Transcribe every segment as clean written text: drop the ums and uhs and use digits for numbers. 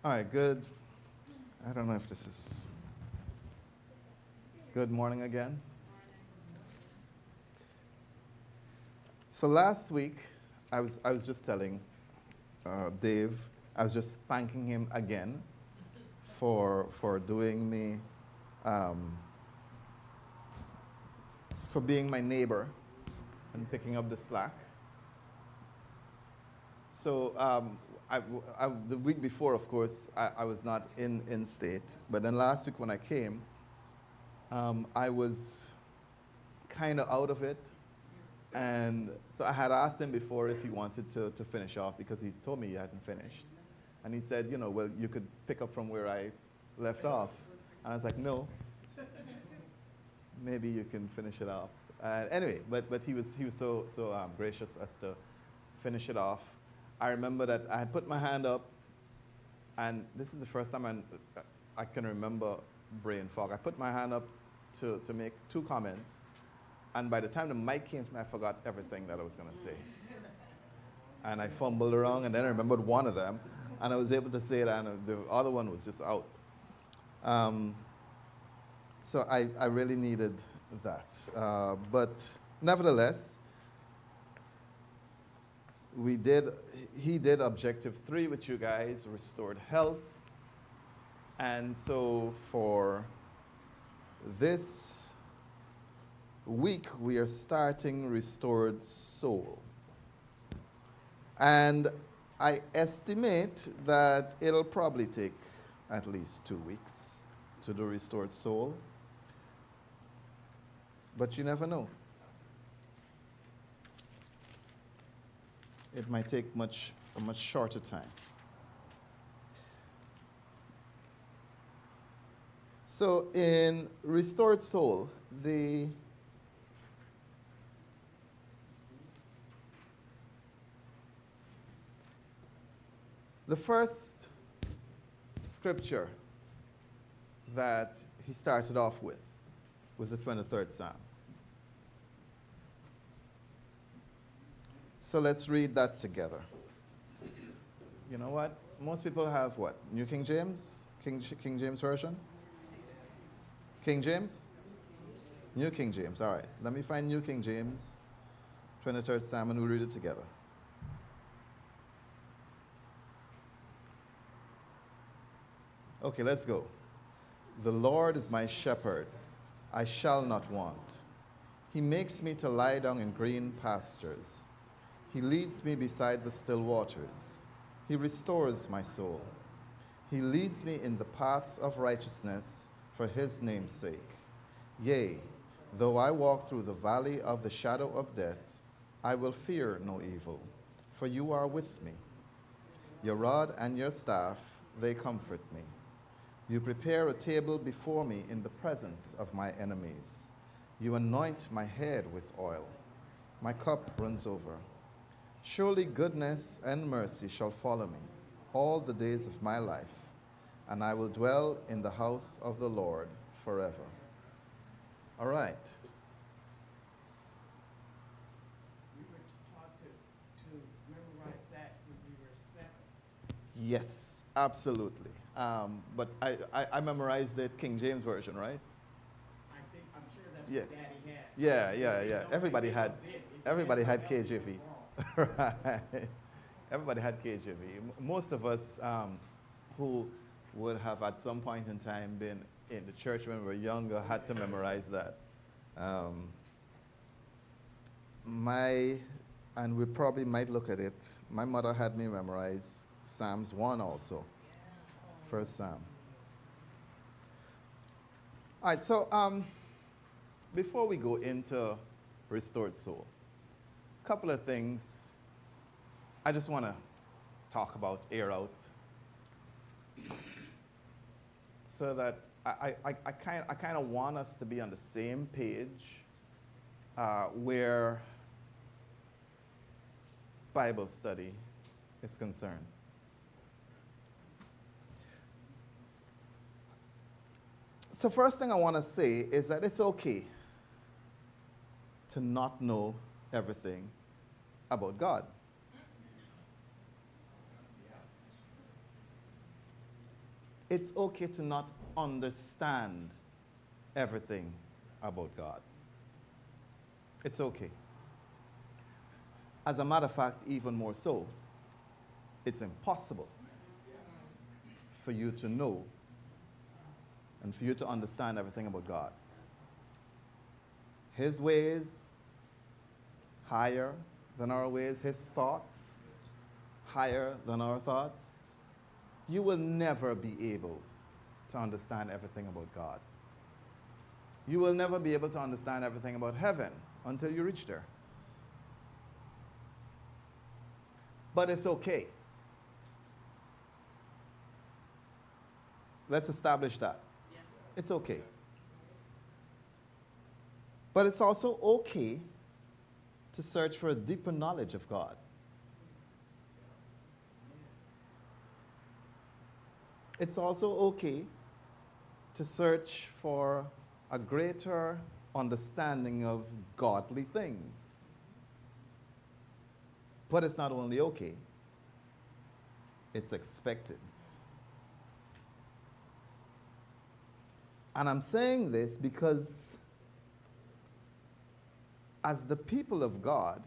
All right, good. I don't know if this is good morning again. So last week, I was just telling Dave, I was just thanking him again for doing me, for being my neighbor and picking up the slack. So the week before, of course, I was not in state. But then last week when I came, I was kind of out of it. And so I had asked him before if he wanted to finish off because he told me he hadn't finished. And he said, well, you could pick up from where I left off. And I was like, no. Maybe you can finish it off. Anyway, but he was so gracious as to finish it off. I remember that I had put my hand up, and this is the first time I can remember brain fog. I put my hand up to make two comments, and by the time the mic came to me, I forgot everything that I was going to say. And I fumbled around, and then I remembered one of them, and I was able to say it, and the other one was just out. So I really needed that. But nevertheless, he did objective 3 with you guys, restored health. And so for this week, we are starting restored soul. And I estimate that it'll probably take at least 2 weeks to do restored soul. But you never know. It might take a much shorter time. So in restored soul, the first scripture that he started off with was the 23rd Psalm. So let's read that together. You know what? Most people have what? New King James? King James Version? King James? New King James. All right. Let me find New King James, 23rd Psalm, and we'll read it together. Okay, let's go. The Lord is my shepherd. I shall not want. He makes me to lie down in green pastures. He leads me beside the still waters. He restores my soul. He leads me in the paths of righteousness for his name's sake. Yea, though I walk through the valley of the shadow of death, I will fear no evil, for you are with me. Your rod and your staff, they comfort me. You prepare a table before me in the presence of my enemies. You anoint my head with oil. My cup runs over. Surely goodness and mercy shall follow me all the days of my life, and I will dwell in the house of the Lord forever. All right. We were taught to memorize that when we were 7. Yes, absolutely. But I memorized the King James Version, right? I'm sure that's Yeah. what Daddy had. Yeah. Everybody had KJV. Right. Everybody had KJV. Most of us who would have at some point in time been in the church when we were younger had to memorize that. And we probably might look at it. My mother had me memorize Psalms 1 also. First Psalm. All right, so before we go into restored soul, a couple of things I just want to talk about, air out, so that I kind of want us to be on the same page where Bible study is concerned. So first thing I want to say is that it's okay to not know everything about God. It's okay to not understand everything about God. It's okay. As a matter of fact, even more so, it's impossible for you to know and for you to understand everything about God. His ways, higher than our ways. His thoughts, higher than our thoughts. You will never be able to understand everything about God. You will never be able to understand everything about heaven until you reach there. But it's okay. Let's establish that. Yeah. It's okay. But it's also okay to search for a deeper knowledge of God. It's also okay to search for a greater understanding of godly things. But it's not only okay, it's expected. And I'm saying this because as the people of God,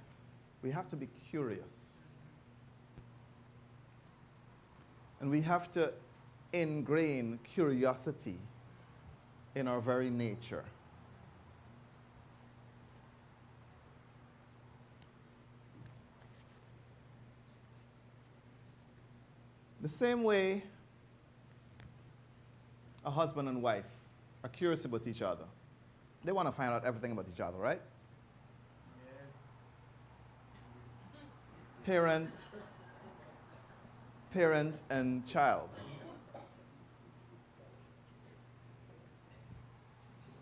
we have to be curious. And we have to ingrain curiosity in our very nature. The same way a husband and wife are curious about each other. They want to find out everything about each other, right? Yes. Parent and child.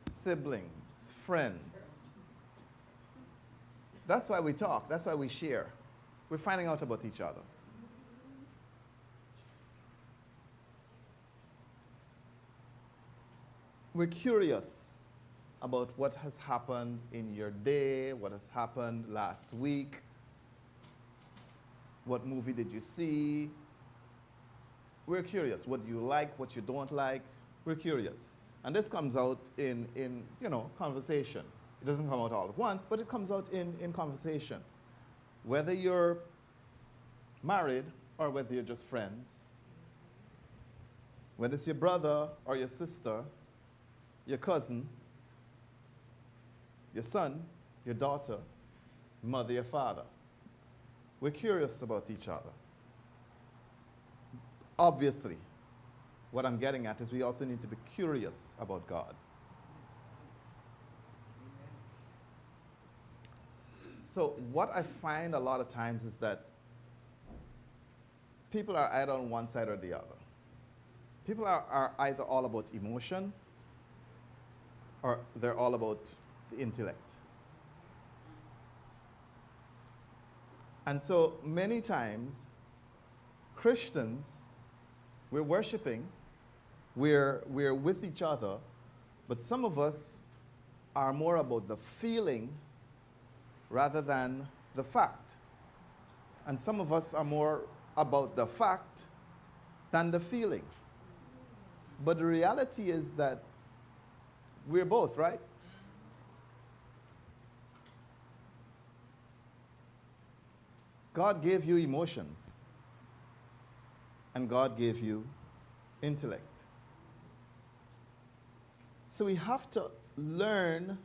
Siblings, friends. That's why we talk. That's why we share. We're finding out about each other. We're curious about what has happened in your day, what has happened last week, what movie did you see. We're curious. What do you like, what you don't like. We're curious. And this comes out in conversation. It doesn't come out all at once, but it comes out in conversation. Whether you're married or whether you're just friends, whether it's your brother or your sister, your cousin, your son, your daughter, mother, your father. We're curious about each other. Obviously, what I'm getting at is we also need to be curious about God. So what I find a lot of times is that people are either on one side or the other. People are either all about emotion or they're all about the intellect. And so many times, Christians, we're worshiping, we're with each other, but some of us are more about the feeling rather than the fact. And some of us are more about the fact than the feeling. But the reality is that we're both, right? God gave you emotions, and God gave you intellect. So we have to learn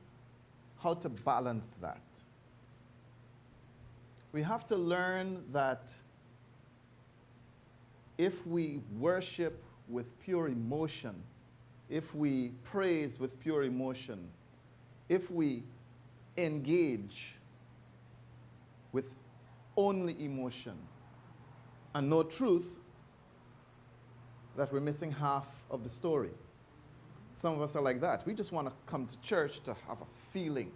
how to balance that. We have to learn that if we worship with pure emotion, if we praise with pure emotion, if we engage with only emotion and no truth, that we're missing half of the story. Some of us are like that. We just want to come to church to have a feeling.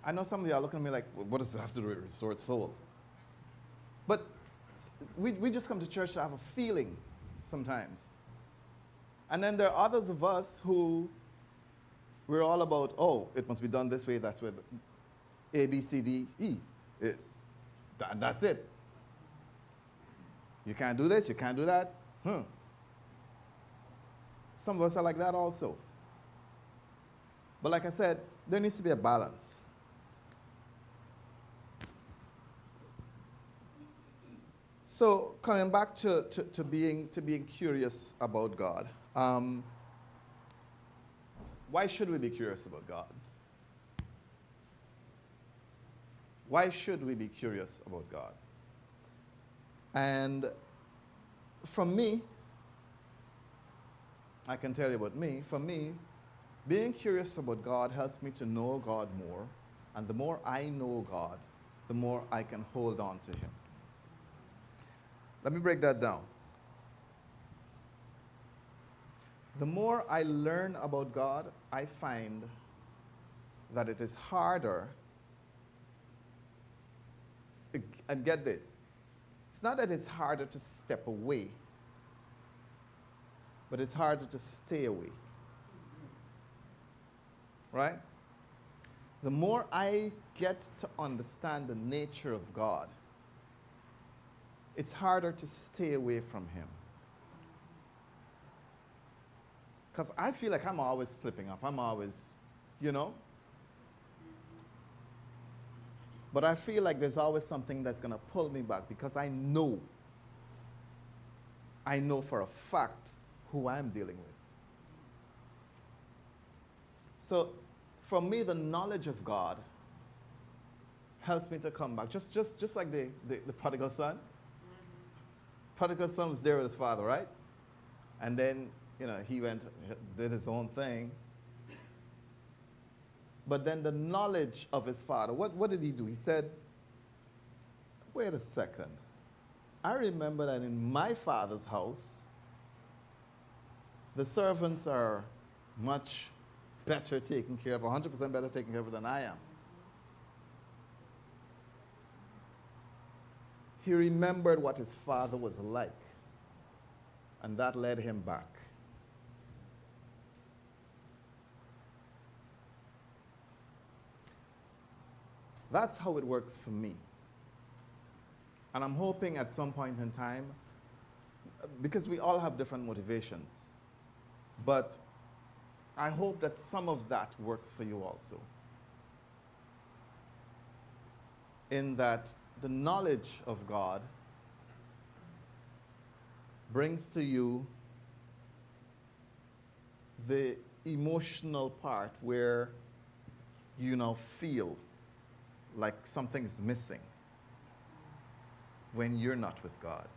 I know some of you are looking at me like, what does it have to do with restored soul? But we just come to church to have a feeling sometimes. And then there are others of us who we're all about, oh, it must be done this way, that's way, A, B, C, D, E. That's it. You can't do this, you can't do that. Some of us are like that also. But like I said, there needs to be a balance. So coming back to being curious about God. Why should we be curious about God? Why should we be curious about God? And from me, I can tell you about me. For me, being curious about God helps me to know God more. And the more I know God, the more I can hold on to Him. Let me break that down. The more I learn about God, I find that it is harder. And get this, it's not that it's harder to step away, but it's harder to stay away. Right? The more I get to understand the nature of God, it's harder to stay away from Him. Because I feel like I'm always slipping up. I'm always, But I feel like there's always something that's going to pull me back because I know for a fact who I'm dealing with. So for me, the knowledge of God helps me to come back. Just like the prodigal son. Prodigal son was there with his father, right? And then, he went, did his own thing. But then the knowledge of his father, what did he do? He said, wait a second. I remember that in my father's house, the servants are much better taken care of, 100% better taken care of than I am. He remembered what his father was like, and that led him back. That's how it works for me. And I'm hoping at some point in time, because we all have different motivations, but I hope that some of that works for you also. In that the knowledge of God brings to you the emotional part where you now feel like something is missing when you're not with God.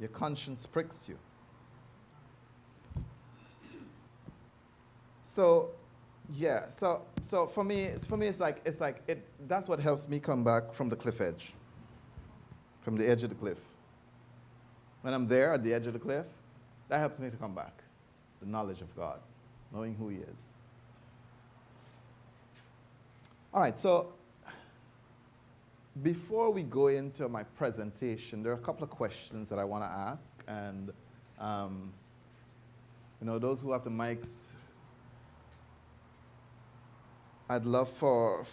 Your conscience pricks you. So, yeah. So for me, it's like that's what helps me come back from the cliff edge, from the edge of the cliff. When I'm there at the edge of the cliff, that helps me to come back. The knowledge of God, knowing who He is. All right, so before we go into my presentation, there are a couple of questions that I want to ask. And, those who have the mics, I'd love for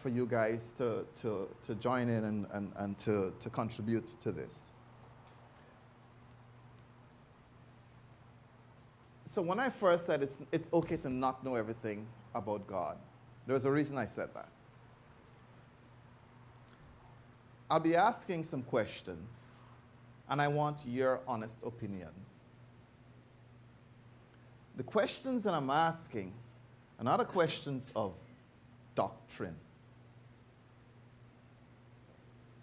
you guys to join in and to contribute to this. So when I first said it's okay to not know everything about God, there was a reason I said that. I'll be asking some questions, and I want your honest opinions. The questions that I'm asking are not questions of doctrine.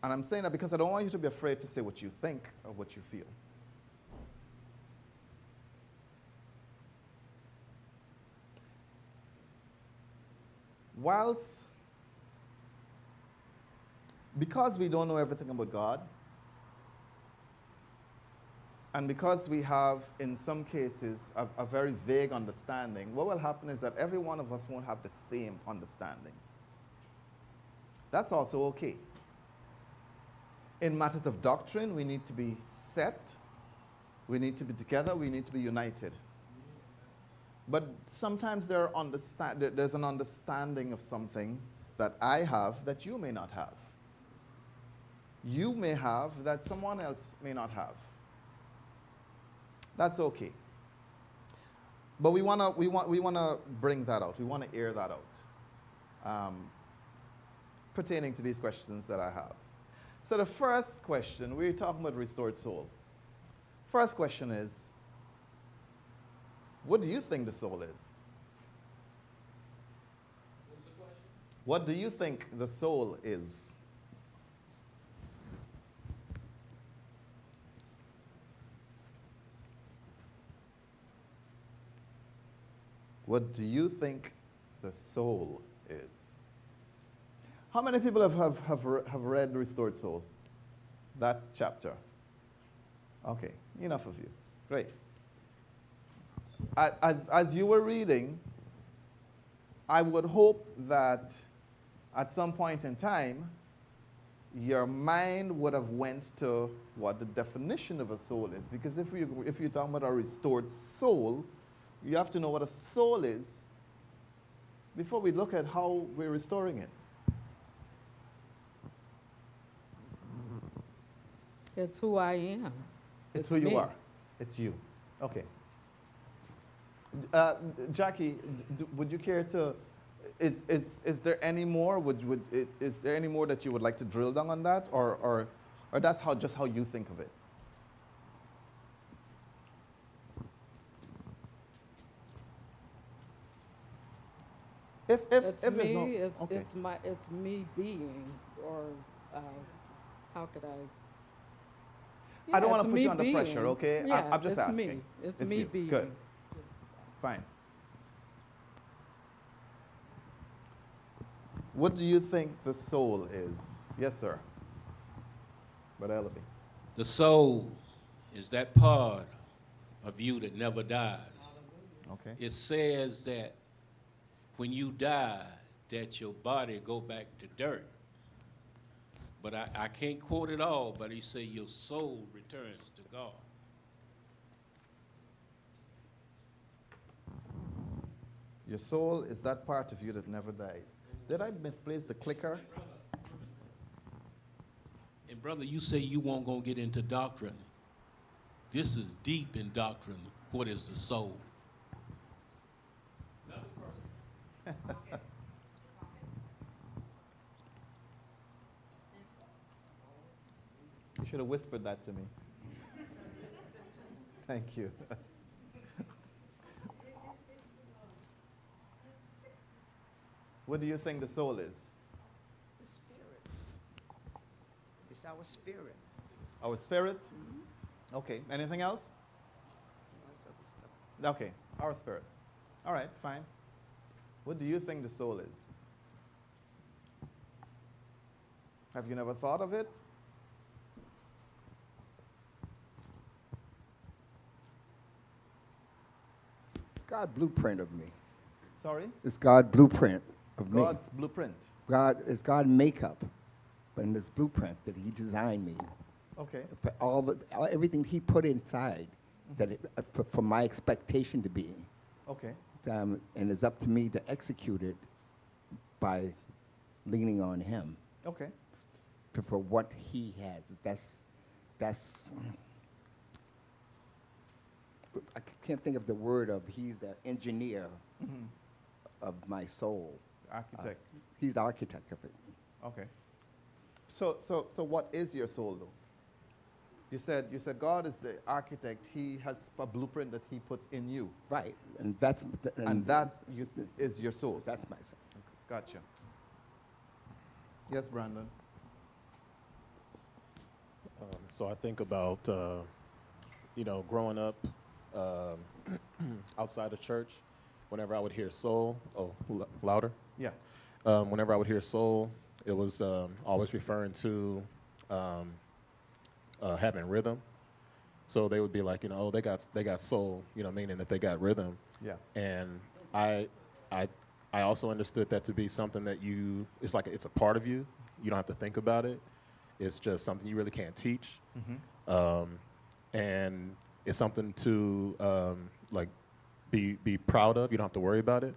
And I'm saying that because I don't want you to be afraid to say what you think or what you feel. Because we don't know everything about God, and because we have, in some cases, a very vague understanding, what will happen is that every one of us won't have the same understanding. That's also okay. In matters of doctrine, we need to be set, we need to be together, we need to be united. But sometimes there's an understanding of something that I have that you may not have. you may have that someone else may not have. That's okay. But we want to bring that out. We want to air that out pertaining to these questions that I have. So the first question, we're talking about restored soul. First question is, what do you think the soul is? What's the question? What do you think the soul is? What do you think the soul is? How many people have read Restored Soul? That chapter? Okay, enough of you. Great. As you were reading, I would hope that at some point in time, your mind would have went to what the definition of a soul is. Because if you're talking about a restored soul, you have to know what a soul is before we look at how we're restoring it. It's who I am. It's who you me. are. It's you. Okay. Jackie, would you care to? Is there any more? Is there any more that you would like to drill down on that, or that's just how you think of it? It's if there's me. no, okay. It's me being, or how could I? I don't Yeah, want to it's put you me under being. pressure, okay? Yeah, I'm just it's asking. me. It's me you. being. Good. Fine. What do you think the soul is? Yes, sir. Brother Ellaby. The soul is that part of you that never dies. Okay. It says that when you die, that your body go back to dirt. But I can't quote it all, but he said your soul returns to God. Your soul is that part of you that never dies. Did I misplace the clicker? And brother, you say you won't go get into doctrine. This is deep in doctrine. What is the soul? You should have whispered that to me. Thank you. What do you think the soul is? The spirit. It's our spirit. Our spirit? Okay. Anything else? That's other stuff. Okay. Our spirit. All right, fine. What do you think the soul is? Have you never thought of it? It's God's blueprint of me. Sorry? It's God's blueprint of me. God's blueprint. It's God's makeup, but in this blueprint that He designed me Okay. for everything He put inside, that for my expectation to be, Okay. and it's up to me to execute it by leaning on Him Okay. for what He has. That's. I can't think of the word of. He's the engineer of my soul. Architect. He's the architect of it. Okay. So what is your soul though? You said God is the architect. He has a blueprint that He put in you, Right, and that's and that is your soul. that's my soul. Gotcha. Yes, Brandon. So I think about, growing up outside of church, whenever I would hear soul, louder. Yeah. Whenever I would hear soul, it was always referring to having rhythm. So they would be like, they got soul, meaning that they got rhythm. Yeah. And I also understood that to be something that it's like it's a part of you. You don't have to think about it. It's just something you really can't teach. And it's something to be proud of. You don't have to worry about it.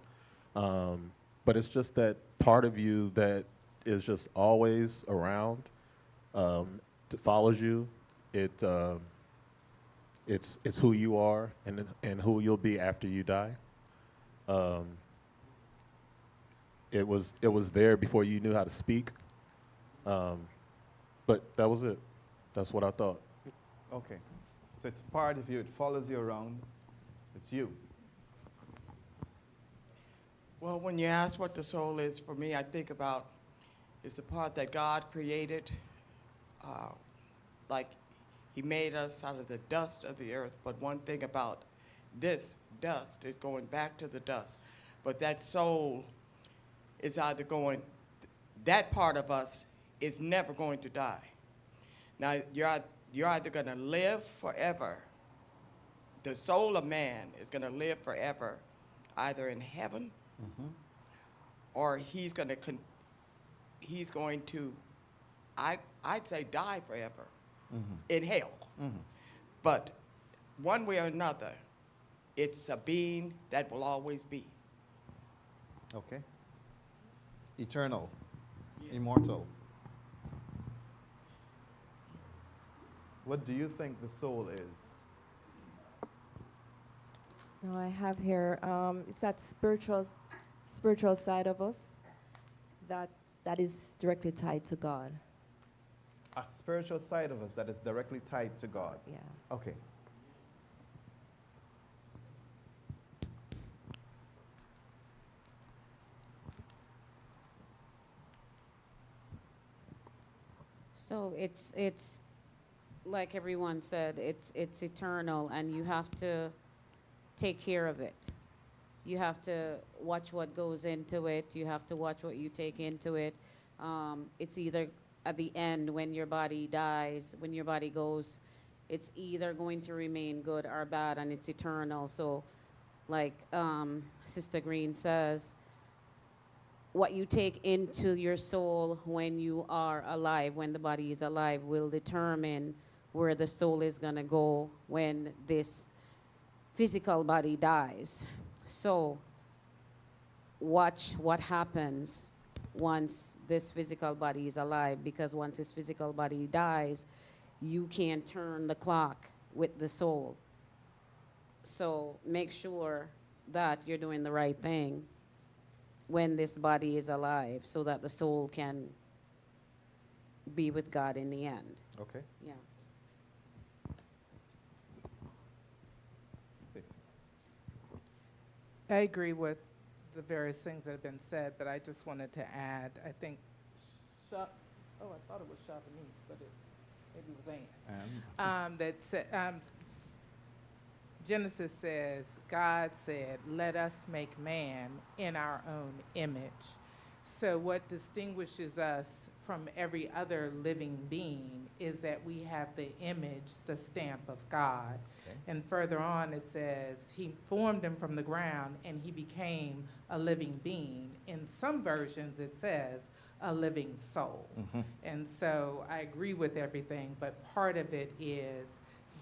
But it's just that part of you that is just always around. It follows you. It's who you are and who you'll be after you die. It was there before you knew how to speak. But that was it. That's what I thought. Okay. So it's part of you, it follows you around. It's you. Well, when you ask what the soul is, for me, I think about is the part that God created, like he made us out of the dust of the earth. But one thing about this dust is going back to the dust. But that soul is either going, that part of us is never going to die. Now, you're either going to live forever. The soul of man is going to live forever, either in heaven, or he's going to, I'd say, die forever in hell. But one way or another, it's a being that will always be. Okay. Eternal, immortal. What do you think the soul is? No, I have here, it's that spiritual side of us that is directly tied to God. A spiritual side of us that is directly tied to God. Yeah. Okay. So it's like everyone said, it's eternal, and you have to take care of it. You have to watch what goes into it. You have to watch what you take into it. It's either at the end when your body dies, when your body goes, it's either going to remain good or bad, and it's eternal. So like Sister Green says, what you take into your soul when you are alive, when the body is alive, will determine where the soul is going to go when this physical body dies. So watch what happens once this physical body is alive, because once this physical body dies, you can't turn the clock with the soul. So make sure that you're doing the right thing when this body is alive, so that the soul can be with God in the end. Okay. Yeah. Stacy. I agree with the various things that have been said, but I just wanted to add, I think, I thought it was Chavanese, but maybe it was Ann. Genesis says, God said, let us make man in our own image. So what distinguishes us from every other living being is that we have the image, the stamp of God. Okay. And further on it says, he formed him from the ground and he became a living being. In some versions it says, a living soul. And so I agree with everything, but part of it is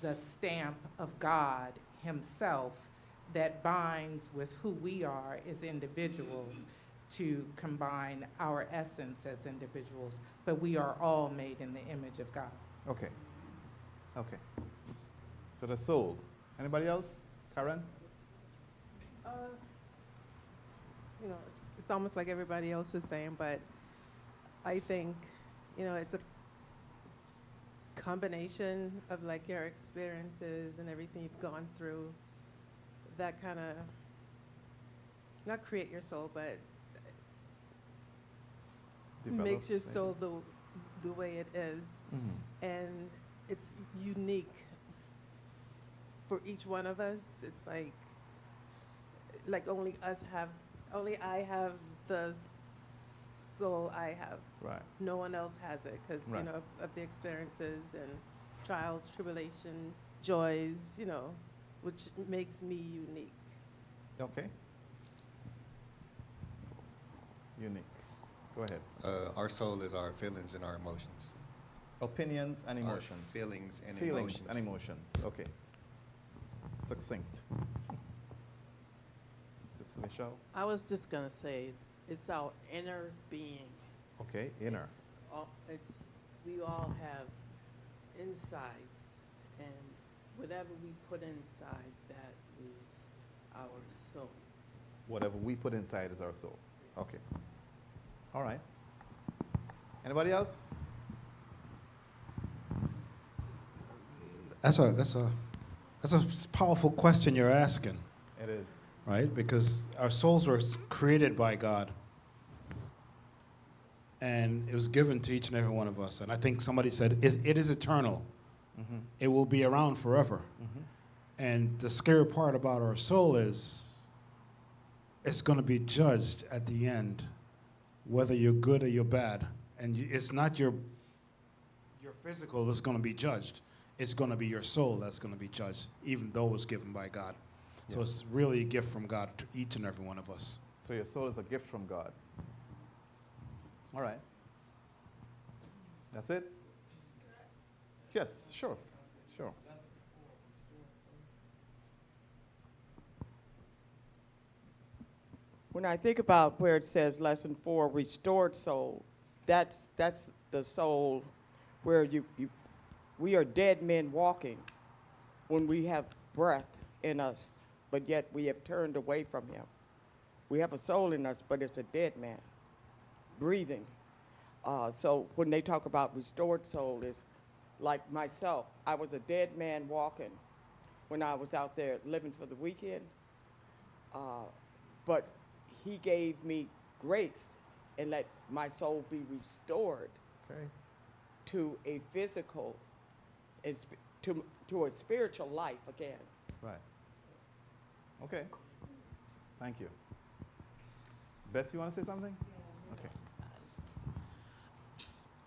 the stamp of God himself that binds with who we are as individuals to combine our essence as individuals, but we are all made in the image of God. Okay. Okay. So the soul. Anybody else? Karen? It's almost like everybody else was saying, but I think, it's a combination of like your experiences and everything you've gone through that kind of, not create your soul, but makes your soul the way it is. And it's unique for each one of us. It's like only I have the soul I have. Right. No one else has it because, Right. Of the experiences and trials, tribulation, joys, which makes me unique. Okay. Unique. Go ahead. Our soul is our feelings and our emotions. Opinions and emotions. Our feelings and Feelings emotions. and emotions. Okay. Succinct. Sister Michelle? I was just going to say it's our inner being. Okay, inner. It's we all have insides, and whatever we put inside, that is our soul. Whatever we put inside is our soul. Okay. All right. Anybody else? That's a powerful question you're asking, It is. right? Because our souls were created by God, and it was given to each and every one of us. And I think somebody said it is eternal. Mm-hmm. It will be around forever. Mm-hmm. And the scary part about our soul is it's going to be judged at the end, whether you're good or you're bad. And it's not your physical that's going to be judged. It's going to be your soul that's going to be judged, even though it was given by God. Yeah. So it's really a gift from God to each and every one of us. So your soul is a gift from God. All right. That's it? Yes, sure. Sure. When I think about where it says lesson 4, restored soul, that's the soul where we are dead men walking when we have breath in us, but yet we have turned away from him. We have a soul in us, but it's a dead man breathing. So when they talk about restored soul, it's like myself. I was a dead man walking when I was out there living for the weekend, but he gave me grace and let my soul be restored to a physical, to a spiritual life again. Right. Okay. Thank you. Beth, you want to say something? Okay.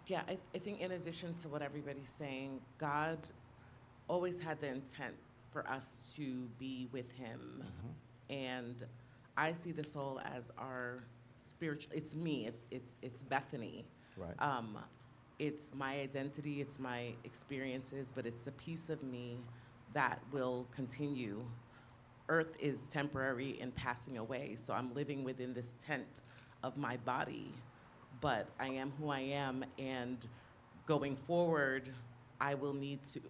Yeah, I think in addition to what everybody's saying, God always had the intent for us to be with him. Mm-hmm. And I see the soul as our spiritual, it's me, it's Bethany. Right. It's my identity, it's my experiences, but it's a piece of me that will continue. Earth is temporary and passing away, so I'm living within this tent of my body, but I am who I am, and going forward, I will need to,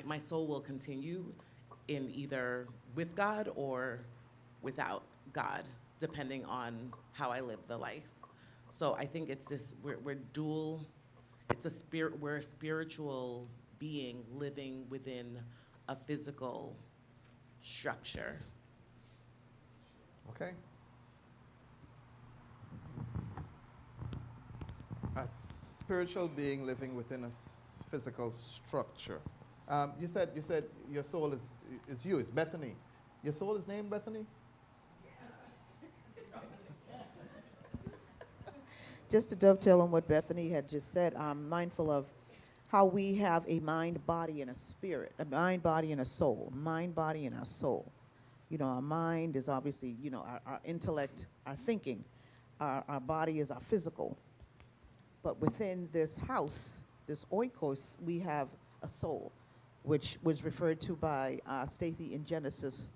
my soul will continue in either with God or without God, depending on how I live the life. So I think it's this, we're dual, it's a spirit, we're a spiritual being living within a physical structure. Okay. A spiritual being living within a physical structure. You said your soul is you. It's Bethany. Your soul is named Bethany? Just to dovetail on what Bethany had just said, I'm mindful of how we have a mind, body, and a spirit, a mind, body, and a soul, mind, body, and our soul. You know, our mind is obviously, you know, our intellect, our thinking. Our body is our physical. But within this house, this oikos, we have a soul, which was referred to by Stacy in Genesis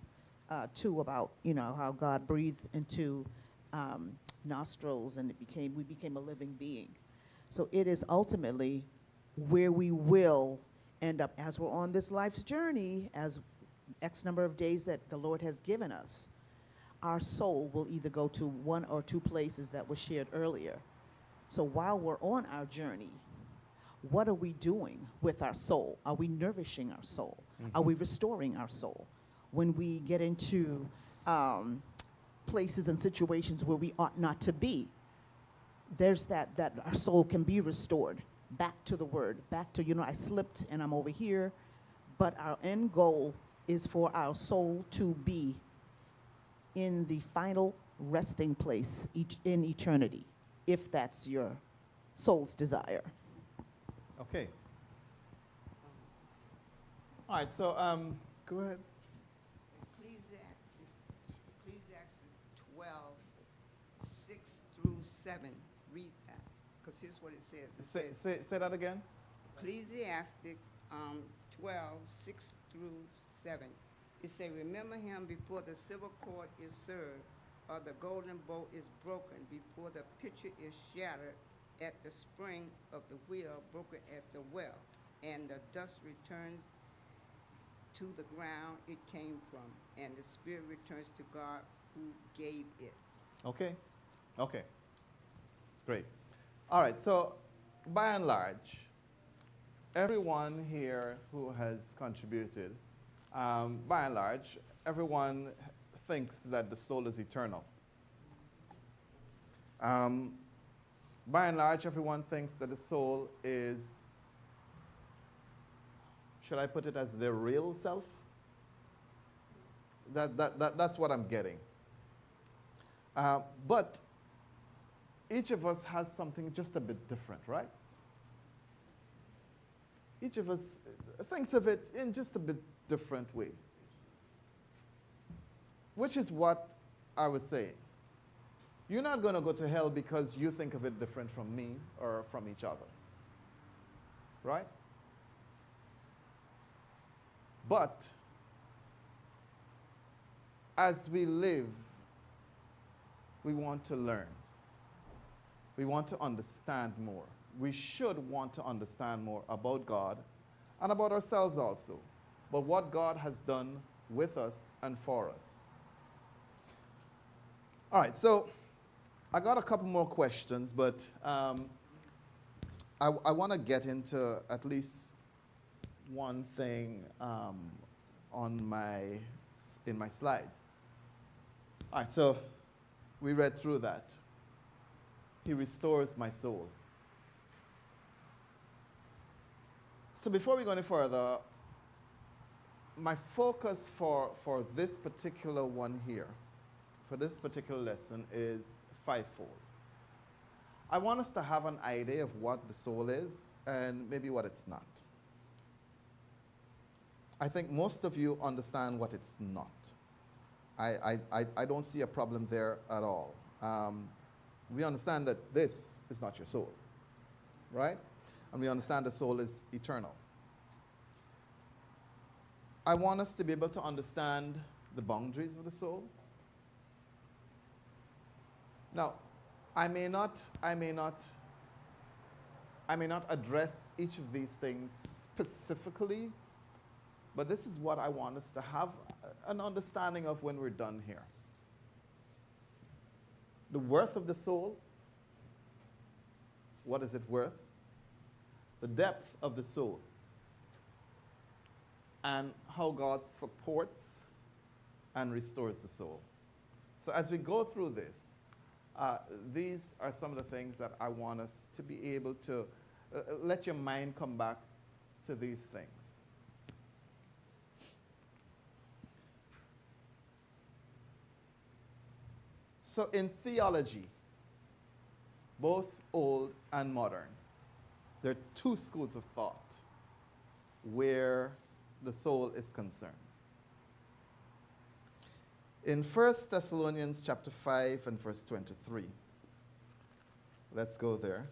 2 about, you know, how God breathed into nostrils and we became a living being. So it is ultimately where we will end up as we're on this life's journey, as X number of days that the Lord has given us. Our soul will either go to one or two places that were shared earlier. So while we're on our journey, what are we doing with our soul? Are we nourishing our soul? Mm-hmm. Are we restoring our soul? When we get into places and situations where we ought not to be, there's that our soul can be restored back to the word, back to, you know, I slipped and I'm over here, but our end goal is for our soul to be in the final resting place in eternity, if that's your soul's desire. Okay. All right, so go ahead. Ecclesiastes 12, 6 through 7. Read that, because here's what it says. Say that again. Ecclesiastes 12, 6 through 7. It says, remember him before the silver cord is served, or the golden bowl is broken, before the pitcher is shattered, at the spring of the wheel broken at the well, and the dust returns to the ground it came from, and the spirit returns to God who gave it. Okay? Okay. Great. All right, so by and large, everyone here who has contributed, by and large, everyone thinks that the soul is eternal. By and large, everyone thinks that the soul is, should I put it as their real self? That's what I'm getting. But each of us has something just a bit different, right? Each of us thinks of it in just a bit different way. Which is what I was saying. You're not going to go to hell because you think of it different from me or from each other. Right? But as we live, we want to learn. We want to understand more. We should want to understand more about God and about ourselves also, but what God has done with us and for us. All right, so I got a couple more questions, but I want to get into at least one thing in my slides. All right, so we read through that. He restores my soul. So before we go any further, my focus for this particular one here, for this particular lesson, is fivefold. I want us to have an idea of what the soul is and maybe what it's not. I think most of you understand what it's not. I don't see a problem there at all. We understand that this is not your soul, right? And we understand the soul is eternal. I want us to be able to understand the boundaries of the soul. Now, I may not address each of these things specifically, but this is what I want us to have an understanding of when we're done here. The worth of the soul, what is it worth? The depth of the soul, and how God supports and restores the soul. So as we go through this, these are some of the things that I want us to be able to let your mind come back to these things. So in theology, both old and modern, there are two schools of thought where the soul is concerned. In 1 Thessalonians chapter 5 and verse 23, let's go there.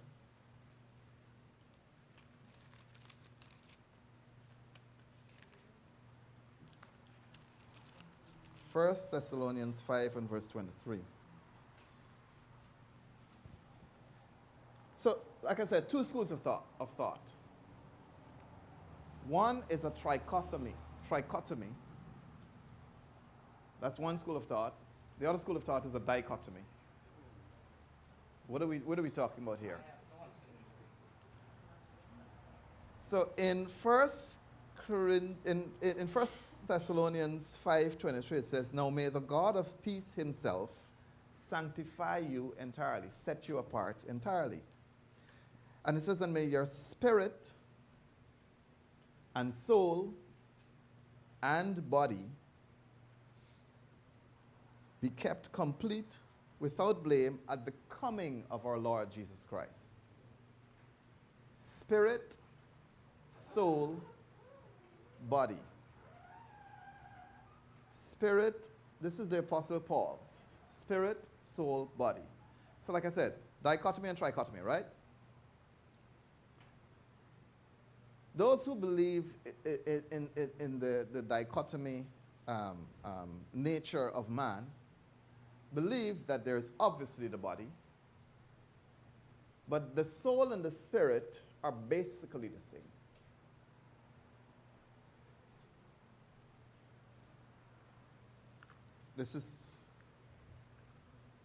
First Thessalonians 5 and verse 23. So, like I said, two schools of thought. One is a trichotomy. That's one school of thought. The other school of thought is a dichotomy. What are we talking about here? So in 1 Thessalonians 5:23 it says, "Now may the God of peace himself sanctify you entirely, set you apart entirely." And it says, "And may your spirit and soul and body be kept complete without blame at the coming of our Lord Jesus Christ." Spirit, soul, body. Spirit, this is the Apostle Paul. Spirit, soul, body. So like I said, dichotomy and trichotomy, right? Those who believe in the dichotomy nature of man believe that there's obviously the body, But the soul and the spirit are basically the same. This is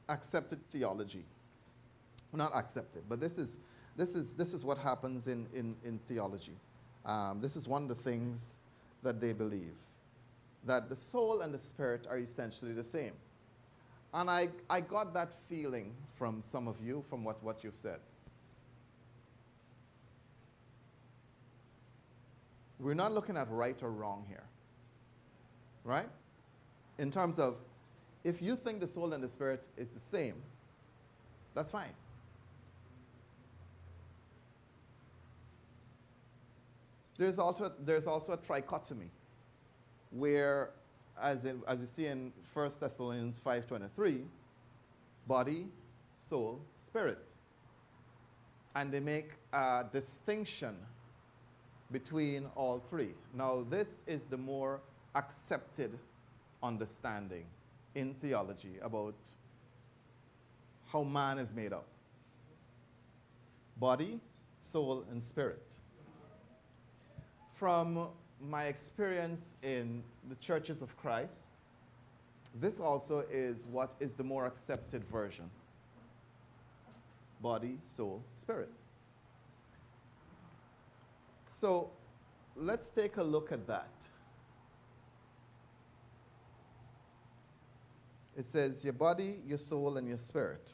accepted theology. Not accepted, but this is what happens in theology. This is one of the things that they believe, that the soul and the spirit are essentially the same. And I got that feeling from some of you, from what you've said. We're not looking at right or wrong here, right? In terms of, if you think the soul and the spirit is the same, that's fine. There's also a trichotomy, where, as you see in 1 Thessalonians 5:23, body, soul, spirit. And they make a distinction between all three. Now, this is the more accepted understanding in theology about how man is made up. Body, soul, and spirit. From my experience in the churches of Christ, this also is what is the more accepted version. Body, soul, spirit. So let's take a look at that. It says your body, your soul, and your spirit.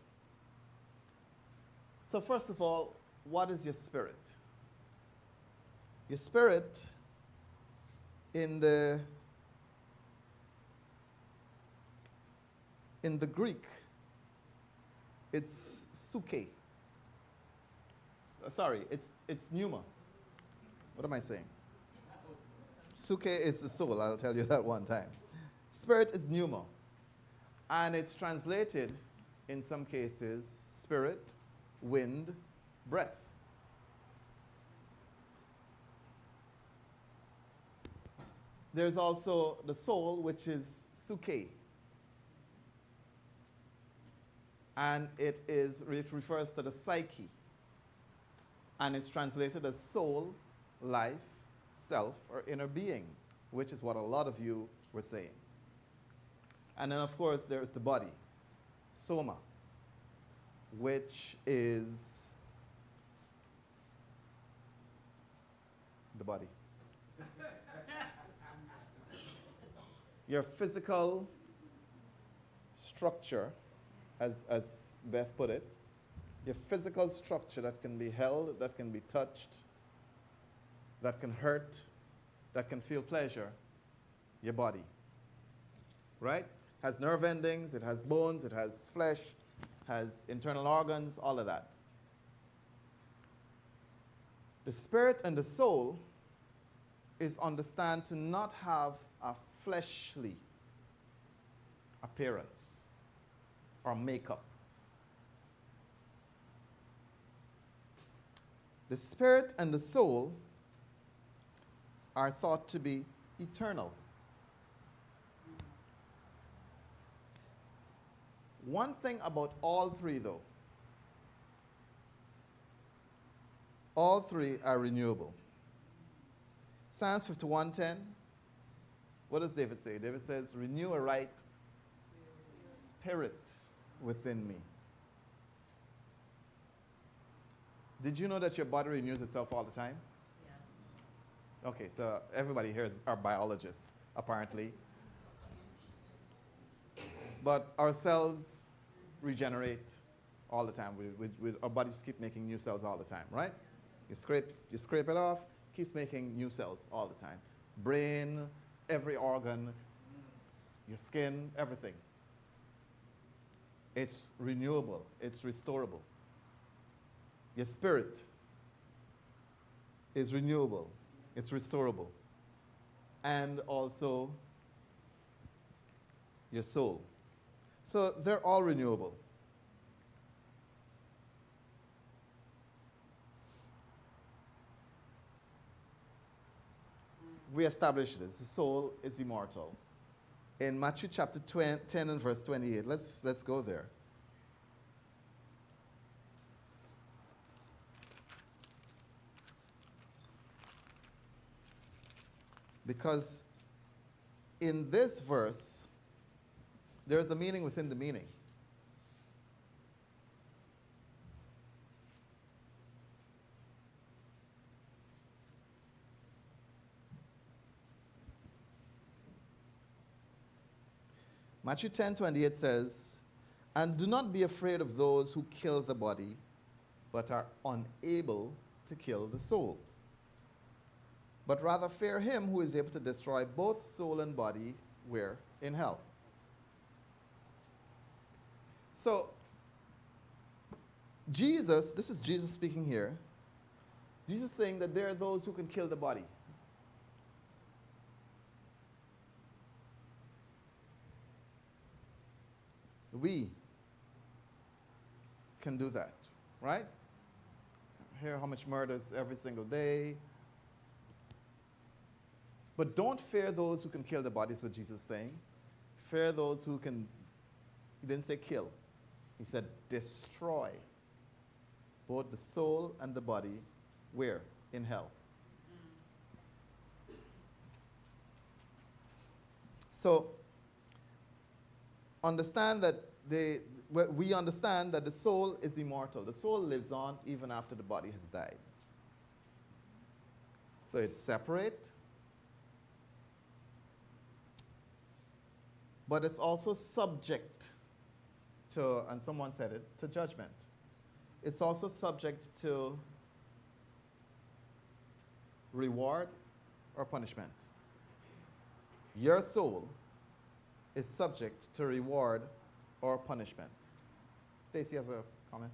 So first of all, what is your spirit? Your spirit in the Greek, it's suke. Sorry, it's pneuma. What am I saying? Suke is the soul, I'll tell you that one time. Spirit is pneuma. And it's translated, in some cases, spirit, wind, breath. There's also the soul, which is suke. And it refers to the psyche. And it's translated as soul, life, self, or inner being, which is what a lot of you were saying. And then, of course, there is the body, soma, which is the body. Your physical structure, as Beth put it, your physical structure that can be held, that can be touched, that can hurt, that can feel pleasure, your body. Right? Has nerve endings, it has bones, it has flesh, has internal organs, all of that. The spirit and the soul is understood to not have a fleshly appearance or makeup. The spirit and the soul are thought to be eternal. One thing about all three, though, all three are renewable. Psalms 51:10, what does David say? David says, renew a right spirit within me. Did you know that your body renews itself all the time? Yeah. Okay, so everybody here are biologists, apparently. But our cells regenerate all the time. Our bodies keep making new cells all the time, right? You scrape it off, keeps making new cells all the time. Brain, every organ, your skin, everything. It's renewable, it's restorable. Your spirit is renewable, it's restorable. And also your soul. So they're all renewable. We established this. The soul is immortal. In Matthew chapter 10 and verse 28, let's go there. Because in this verse, there is a meaning within the meaning. Matthew 10:28 says, "And do not be afraid of those who kill the body, but are unable to kill the soul. But rather fear him who is able to destroy both soul and body, where? In hell." So, Jesus, this is Jesus speaking here. Jesus is saying that there are those who can kill the body. We can do that, right? Hear how much murders every single day. But don't fear those who can kill the body, is what Jesus is saying. Fear those who can, he didn't say kill. He said destroy both the soul and the body. Where? In hell. So, understand that we understand that the soul is immortal. The soul lives on even after the body has died. So it's separate, but it's also subject to, and someone said it, to judgment. It's also subject to reward or punishment. Your soul is subject to reward or punishment. Stacy has a comment.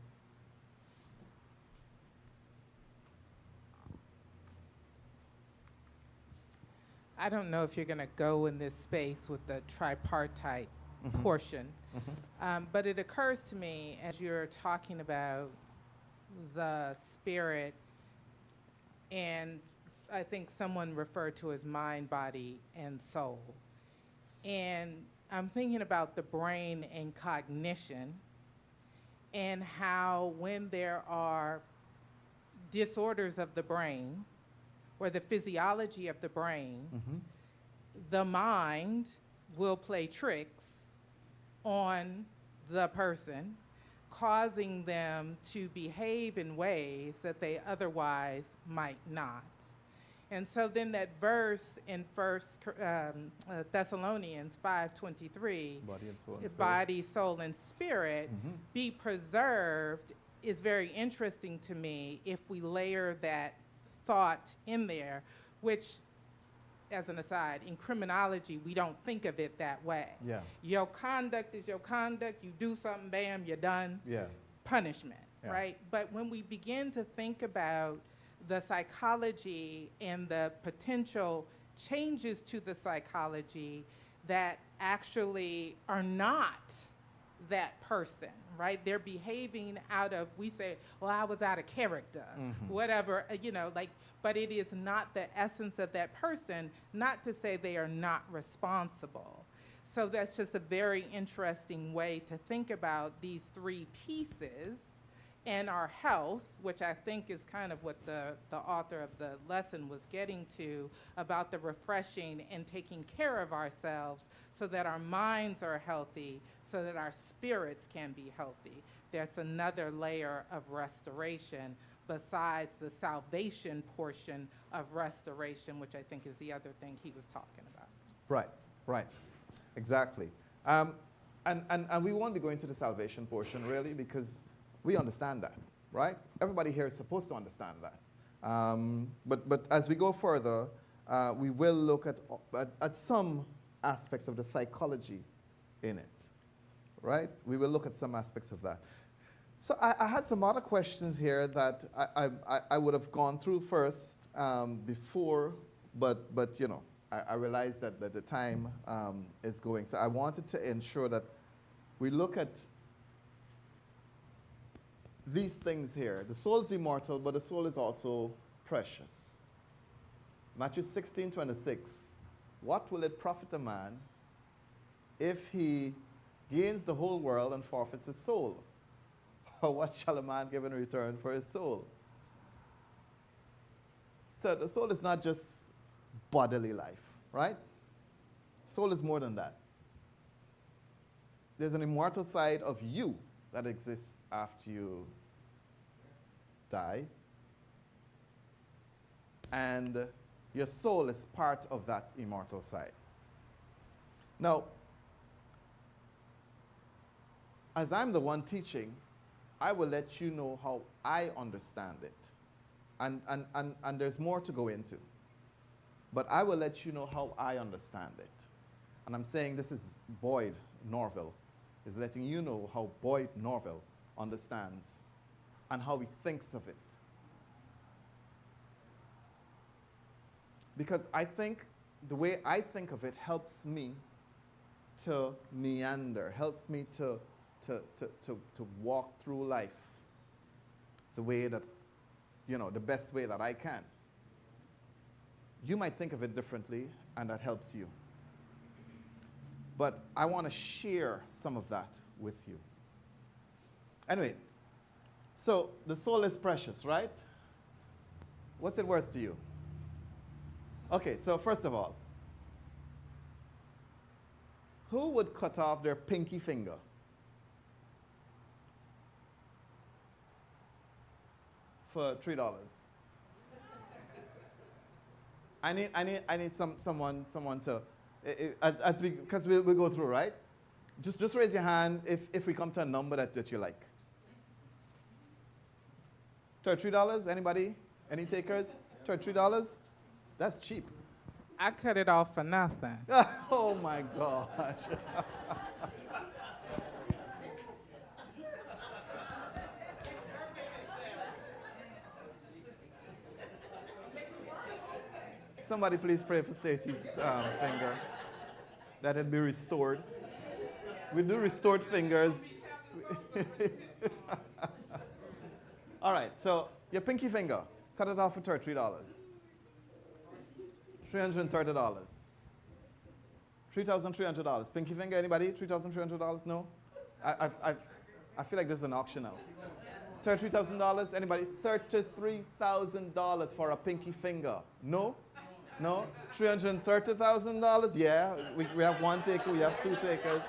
I don't know if you're going to go in this space with the tripartite portion, but it occurs to me as you're talking about the spirit, and I think someone referred to as mind, body, and soul. And I'm thinking about the brain and cognition, and how when there are disorders of the brain or the physiology of the brain, the mind will play tricks on the person, causing them to behave in ways that they otherwise might not. And so then that verse in First Thessalonians 5:23, body, soul, and spirit, be preserved, is very interesting to me if we layer that thought in there, which, as an aside, in criminology, we don't think of it that way. Yeah. Your conduct is your conduct. You do something, bam, you're done. Yeah. Punishment, Yeah. right? But when we begin to think about the psychology and the potential changes to the psychology that actually are not that person, right? They're behaving out of, we say, well, I was out of character, whatever, but it is not the essence of that person, not to say they are not responsible. So that's just a very interesting way to think about these three pieces and our health, which I think is kind of what the author of the lesson was getting to, about the refreshing and taking care of ourselves so that our minds are healthy, so that our spirits can be healthy. That's another layer of restoration besides the salvation portion of restoration, which I think is the other thing he was talking about. Right, exactly. And we won't be going to the salvation portion, really, because we understand that, right? Everybody here is supposed to understand that. But as we go further, we will look at some aspects of the psychology in it, right? We will look at some aspects of that. So I had some other questions here that I would have gone through first before, but I realized that the time is going. So I wanted to ensure that we look at these things here. The soul is immortal, but the soul is also precious. Matthew 16:26. What will it profit a man if he gains the whole world and forfeits his soul? Or what shall a man give in return for his soul? So the soul is not just bodily life, right? Soul is more than that. There's an immortal side of you that exists after you die. And your soul is part of that immortal side. Now, as I'm the one teaching, I will let you know how I understand it. And there's more to go into. But I will let you know how I understand it. And I'm saying this is Boyd Norville, is letting you know how Boyd Norville understands and how he thinks of it. Because I think the way I think of it helps me to meander, helps me to walk through life the way that, the best way that I can. You might think of it differently, and that helps you. But I want to share some of that with you. Anyway, so the soul is precious, right? What's it worth to you? Okay, so first of all, who would cut off their pinky finger? For $3. I need someone to, because we'll go through, right? Just raise your hand if we come to a number that you like. $3? Anybody? Any takers? $3? That's cheap. I cut it off for nothing. Oh my gosh. Somebody please pray for Stacy's finger, that it be restored. We do restored fingers. All right, so your pinky finger, cut it off for $3. $330. $3,300. Pinky finger, anybody? $3,300? No? I feel like this is an auction now. $33,000, anybody? $33,000 for a pinky finger. No? No? $330,000? Yeah, we have one taker, we have two takers.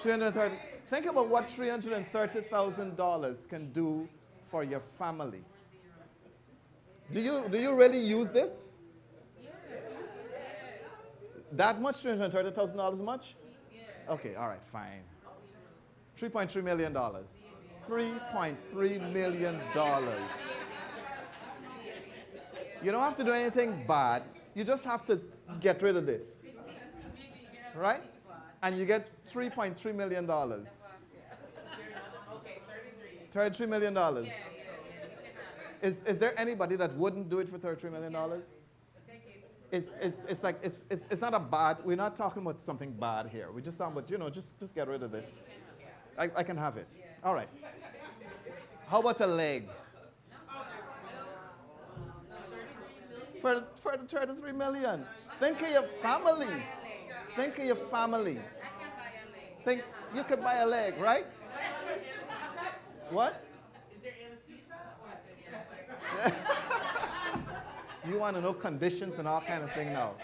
$330,000. Think about what $330,000 can do for your family. Do you really use this? That much? $330,000 much? Okay, all right, fine. $3.3 million. $3.3 million. You don't have to do anything bad. You just have to get rid of this. Right? And you get $3.3 million. $33 million. Is there anybody that wouldn't do it for $33 million? It's like, it's not a bad, we're not talking about something bad here. We're just talking about, just get rid of this. I can have it. All right. How about a leg? For the $33 million. Think of your family. Think of your family. Think you could buy a leg, right? What? You want to know conditions and all kind of thing now.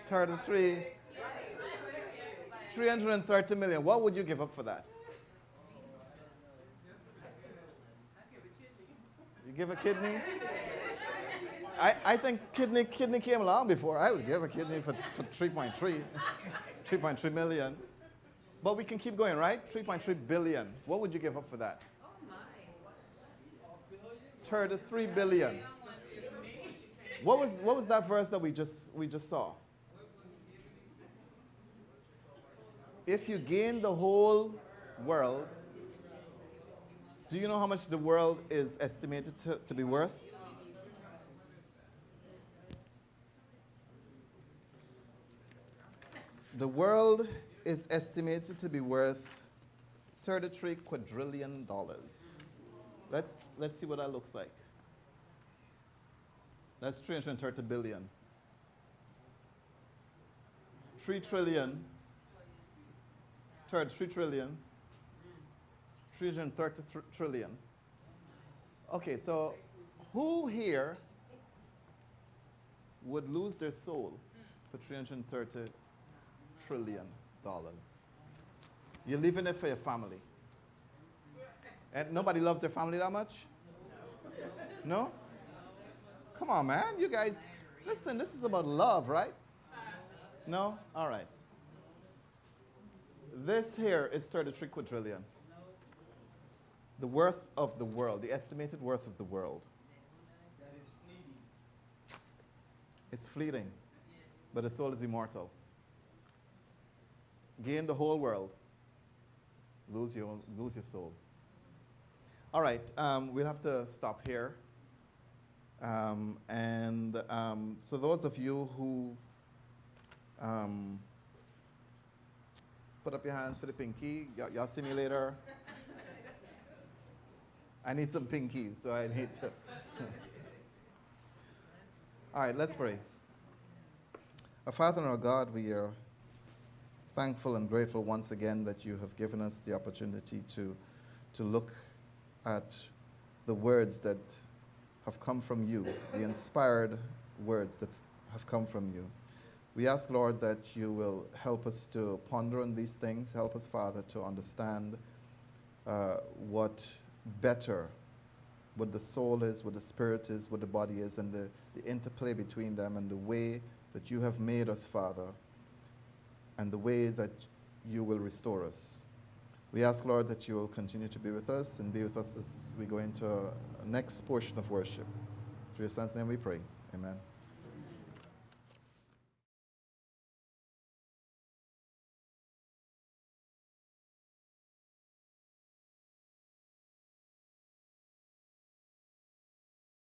330 million. What would you give up for that? You give a kidney? I think kidney came along before. I would give a kidney for 3.3 million. But we can keep going, right? 3.3 billion. What would you give up for that? 33 billion. What was that verse that we just saw? If you gain the whole world, do you know how much the world is estimated to be worth? The world is estimated to be worth $33 quadrillion. Let's see what that looks like. That's 330 billion. 3 trillion. 3 trillion. 330 trillion. Okay, so who here would lose their soul for $330 trillion. You're leaving it for your family. And nobody loves their family that much? No? Come on, man. You guys, listen, this is about love, right? No? All right. This here is 33 quadrillion. The worth of the world, the estimated worth of the world. It's fleeting, but the soul is immortal. Gain the whole world, lose your soul. All right, we'll have to stop here. So those of you who put up your hands for the pinky, y'all see me later. I need some pinkies, so I need to. All right, let's pray. Our Father and our God, we are thankful and grateful once again that you have given us the opportunity to look at the words that have come from you, the inspired words that have come from you. We ask, Lord, that you will help us to ponder on these things. Help us, Father, to understand what the soul is, what the spirit is, what the body is, and the interplay between them, and the way that you have made us, Father, and the way that you will restore us. We ask, Lord, that you will continue to be with us and be with us as we go into a next portion of worship. Through your Son's name we pray. Amen.